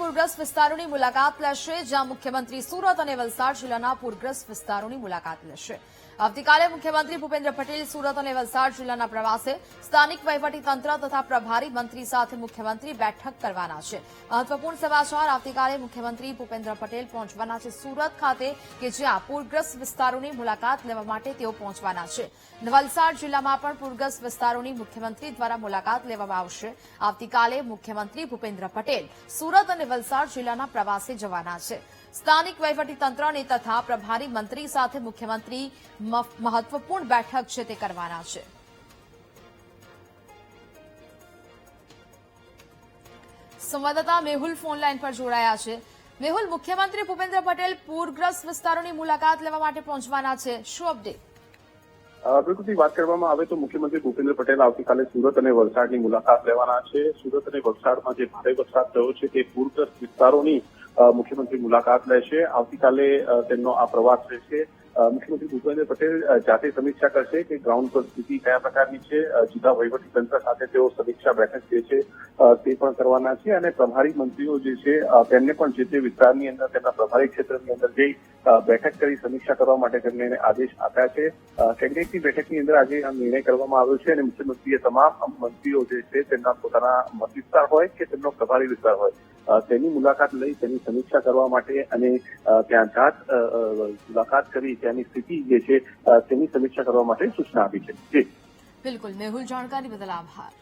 પૂરગ્રસ્ત વિસ્તારોની મુલાકાત લેશે, જ્યાં મુખ્યમંત્રી સુરત અને વલસાડ જિલ્લાના પૂરગ્રસ્ત વિસ્તારોની મુલાકાત લેશે। આવતીકાલે મુખ્યમંત્રી ભૂપેન્દ્ર પટેલ સુરત અને વલસાડ જિલ્લાના પ્રવાસે સ્થાનિક વહીવટીતંત્ર તથા પ્રભારી મંત્રી સાથે મુખ્યમંત્રી બેઠક કરવાના છે। મહત્વપૂર્ણ સમાચાર, આવતીકાલે મુખ્યમંત્રી ભૂપેન્દ્ર પટેલ પહોંચવાના છે સુરત ખાતે, કે જ્યાં પૂરગ્રસ્ત વિસ્તારોની મુલાકાત લેવા માટે તેઓ પહોંચવાના છે। વલસાડ જિલ્લામાં પણ પૂરગ્રસ્ત વિસ્તારોની મુખ્યમંત્રી દ્વારા મુલાકાત લેવામાં આવશે। આવતીકાલે મુખ્યમંત્રી ભૂપેન્દ્ર પટેલ સુરત અને વલસાડ જિલ્લાના પ્રવાસે જવાના છે। સ્થાનિક વહીવટીતંત્રની તથા પ્રભારી મંત્રી સાથે મુખ્યમંત્રી મહત્વપૂર્ણ બેઠક છે તે કરવાના છે। સંવાદદાતા મેહુલ ફોનલાઈન પર જોડાયા છે। મેહુલ, મુખ્યમંત્રી ભૂપેન્દ્ર પટેલ પૂરગ્રસ્ત વિસ્તારોની મુલાકાત લેવા માટે પહોંચવાના છે, શું અપડેટ? બિલકુલ વાત કરવામાં આવે તો મુખ્યમંત્રી ભૂપેન્દ્ર પટેલ આવતીકાલે સુરત અને વલસાડની મુલાકાત લેવાના છે। સુરત અને વલસાડમાં જે ભારે વરસાદ થયો છે તે પૂરગ્રસ્ત વિસ્તારોની મુખ્યમંત્રી મુલાકાત લેશે। આવતીકાલે તેમનો આ પ્રવાસ રહેશે। મુખ્યમંત્રી ભૂપેન્દ્ર પટેલ જાતે સમીક્ષા કરશે કે ગ્રાઉન્ડ પર સ્થિતિ કયા પ્રકારની છે। જુદા વહીવટીતંત્ર સાથે તેઓ સમીક્ષા બેઠક જે છે તે પણ કરવાના છે અને પ્રભારી મંત્રીઓ જે છે તેમને પણ જે તે વિસ્તારની અંદર તેમના પ્રભારી ક્ષેત્રની અંદર જઈ બેઠક કરી સમીક્ષા કરવા માટે તેમને આદેશ આપ્યા છે। કેબિનેટની બેઠકની અંદર આજે આ નિર્ણય કરવામાં આવ્યો છે અને મુખ્યમંત્રીએ તમામ મંત્રીઓ જે છે તેમના પોતાના મત વિસ્તાર હોય કે તેમનો પ્રભારી વિસ્તાર હોય તેની મુલાકાત લઈ તેની સમીક્ષા કરવા માટે અને ત્યાં જાત મુલાકાત કરી ત્યાંની સ્થિતિ જે છે તેની સમીક્ષા કરવા માટે સૂચના આપી છે। બિલકુલ મેહુલ, જાણકારી બદલ આભાર।